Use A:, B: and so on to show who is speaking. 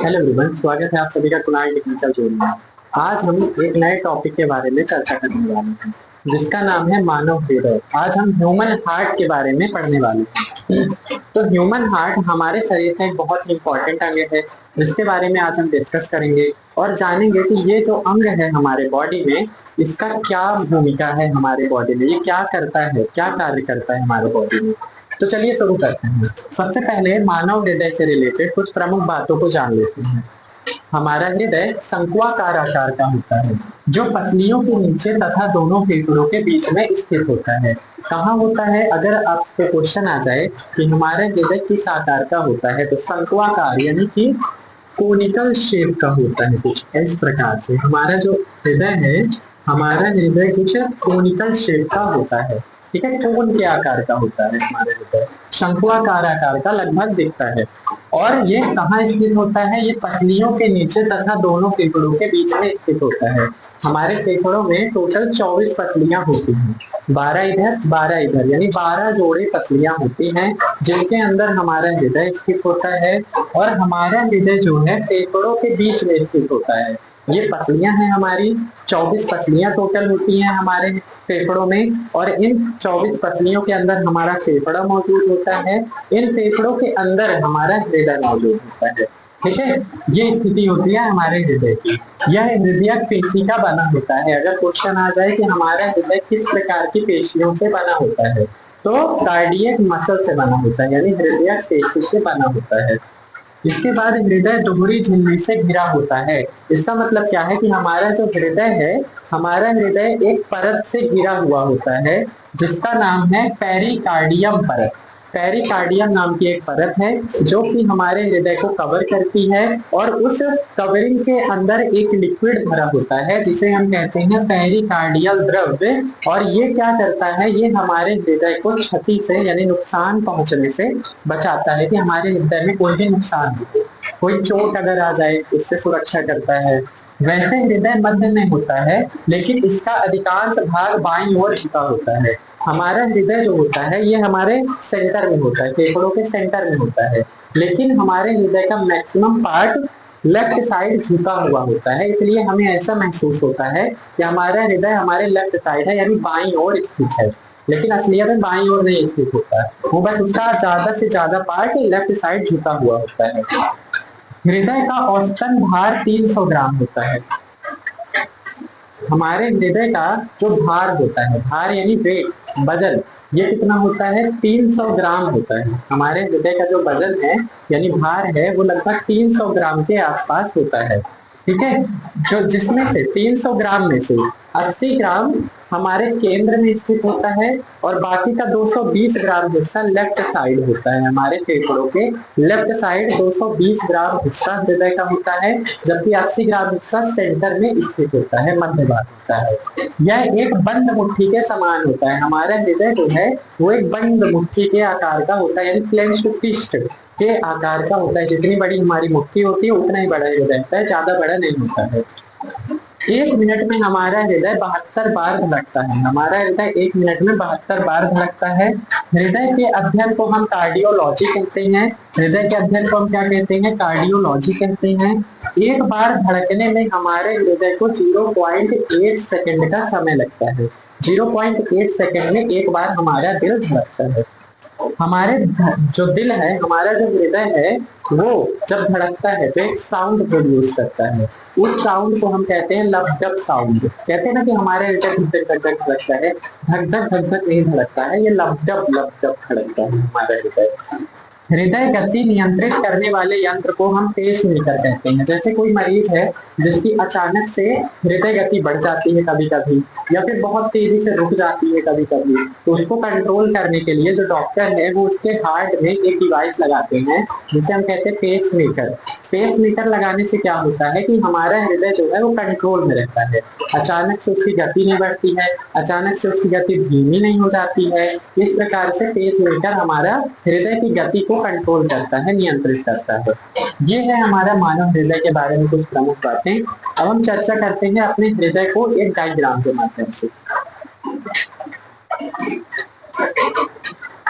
A: Hello everyone, स्वागत है आप सभी का कुणाल टेक्निकल जोन में। आज हम एक नए टॉपिक के बारे में चर्चा करने वाले हैं जिसका नाम है मानव हृदय। आज हम ह्यूमन हार्ट के बारे में पढ़ने वाले हैं। तो ह्यूमन हार्ट हमारे शरीर का एक बहुत ही इंपॉर्टेंट अंग है जिसके बारे में आज हम डिस्कस करेंगे और जानेंगे कि ये जो अंग है हमारे बॉडी में, इसका क्या भूमिका है हमारे बॉडी में, ये क्या करता है, क्या कार्य करता है हमारे बॉडी में। तो चलिए शुरू करते हैं। सबसे पहले मानव हृदय से रिलेटेड कुछ प्रमुख बातों को जान लेते हैं। हमारा हृदय शंक्वाकार आकार का होता है जो पसलियों के नीचे तथा दोनों फेफड़ों के बीच में स्थित होता है। कहाँ होता है? अगर आपसे क्वेश्चन आ जाए कि हमारा हृदय किस आकार का होता है तो शंक्वाकार यानी कि कोनिकल शेप का होता है। कुछ इस प्रकार से हमारा जो हृदय है, हमारा हृदय कुछ कोनिकल शेप का होता है। ठीक है, कोन के आकार का होता है हमारे हृदय, शंक्वाकार आकार का लगभग दिखता है। और ये कहाँ स्थित होता है? ये पसलियों के नीचे तथा दोनों फेफड़ों के बीच में स्थित होता है। हमारे फेफड़ों में टोटल 24 पसलियां होती हैं, 12 इधर 12 इधर, यानी 12 जोड़े पसलियां होती हैं जिनके अंदर हमारा हृदय स्थित होता है। और हमारा हृदय जो है फेफड़ों के बीच में स्थित होता है। ये पसलियां हैं हमारी, 24 पसलियां टोटल होती हैं हमारे फेफड़ों में। और इन 24 पसलियों के अंदर हमारा फेफड़ा मौजूद होता है। इन फेफड़ों के अंदर हमारा हृदय मौजूद होता है। ठीक है, ये स्थिति होती है हमारे हृदय की। यह हृदय पेशी का बना होता है। अगर क्वेश्चन आ जाए कि हमारा हृदय किस प्रकार की पेशियों से बना होता है तो कार्डियक मसल से बना होता है, यानी हृदय पेशी से बना होता है। इसके बाद हृदय दोहरी झिल्ली से घिरा होता है। इसका मतलब क्या है कि हमारा जो हृदय है, हमारा हृदय एक परत से घिरा हुआ होता है जिसका नाम है पेरिकार्डियम परत। पेरिकार्डियम नाम की एक परत है जो कि हमारे हृदय को कवर करती है और उस कवरिंग के अंदर एक लिक्विड भरा होता है जिसे हम कहते हैं पेरिकार्डियल द्रव्य। और ये क्या करता है? ये हमारे हृदय को क्षति से यानी नुकसान पहुंचने से बचाता है कि हमारे हृदय में कोई भी नुकसान नहीं हो, कोई चोट अगर आ जाए उससे सुरक्षा करता है। वैसे हृदय मध्य में होता है लेकिन इसका अधिकांश भाग बाईं ओर झुका होता है। हमारा हृदय जो होता है ये हमारे सेंटर में होता है, फेफड़ों के सेंटर में होता है, लेकिन हमारे हृदय का मैक्सिमम पार्ट लेफ्ट साइड झुका हुआ होता है। इसलिए हमें ऐसा महसूस होता है कि हमारा हृदय हमारे लेफ्ट साइड है, यानी बाईं ओर स्थित है, लेकिन असलियत में बाईं ओर नहीं स्थित होता है। वो बस उसका ज्यादा से ज्यादा पार्ट लेफ्ट साइड झुका हुआ होता है। हृदय का औसतन भार 300 ग्राम होता है। हमारे हृदय का जो भार होता है, भार यानी वेट, वजन, ये कितना होता है? 300 ग्राम होता है। हमारे हृदय का जो वजन है यानी भार है वो लगभग 300 ग्राम के आसपास होता है। ठीक है, जो जिसमें से 300 ग्राम में से 80 ग्राम हमारे केंद्र में स्थित होता है और बाकी का 220 ग्राम हिस्सा लेफ्ट साइड होता है। हमारे फेफड़ों के लेफ्ट साइड 220 ग्राम हिस्सा हृदय का होता है, जबकि 80 ग्राम हिस्सा सेंटर में स्थित होता है, मध्य भाग होता है। यह एक बंद मुट्ठी के समान होता है। हमारा हृदय जो है वो एक बंद मुट्ठी के आकार का होता है, यानी क्लेंच्ड फिस्ट के आकार का होता है। जितनी बड़ी हमारी मुट्ठी होती है उतना ही बड़ा हृदय होता है, ज्यादा बड़ा नहीं होता है। 1 मिनट में हमारा हृदय 72 बार धड़कता है। हमारा हृदय 1 मिनट में 72 बार धड़कता है। हृदय के अध्ययन को हम कार्डियोलॉजी कहते हैं। हृदय के अध्ययन को हम क्या कहते हैं? कार्डियोलॉजी कहते हैं। एक बार धड़कने में हमारे हृदय को 0.8 सेकंड का समय लगता है। 0.8 सेकंड में एक बार हमारा दिल धड़कता है। हमारे जो दिल है, हमारा जो हृदय है, वो जब धड़कता है तो एक साउंड प्रोड्यूस करता है। उस साउंड को हम कहते हैं लब डब साउंड। कहते हैं ना कि हमारे हृदय धक धक धक धक धड़कता है, धक धक नहीं धड़कता है, ये लब डब धड़कता है हमारा हृदय। हृदय गति नियंत्रित करने वाले यंत्र को हम पेसमेकर कहते हैं। जैसे कोई मरीज है जिसकी अचानक से हृदय गति बढ़ जाती है कभी कभी, या फिर बहुत तेजी से रुक जाती है कभी कभी, तो उसको कंट्रोल करने के लिए जो डॉक्टर है वो उसके हार्ट में एक डिवाइस लगाते हैं जिसे हम कहते हैं पेसमेकर। पेसमेकर लगाने से क्या होता है कि हमारा हृदय जो है वो कंट्रोल में रहता है। अचानक से उसकी गति नहीं बढ़ती है, अचानक से उसकी गति धीमी नहीं हो जाती है। इस प्रकार से पेसमेकर हमारा हृदय की गति को कंट्रोल करता है, नियंत्रित करता है। ये है हमारा मानव हृदय के बारे में कुछ प्रमुख बातें। अब हम चर्चा करते हैं अपने हृदय को एक डायग्राम के माध्यम से।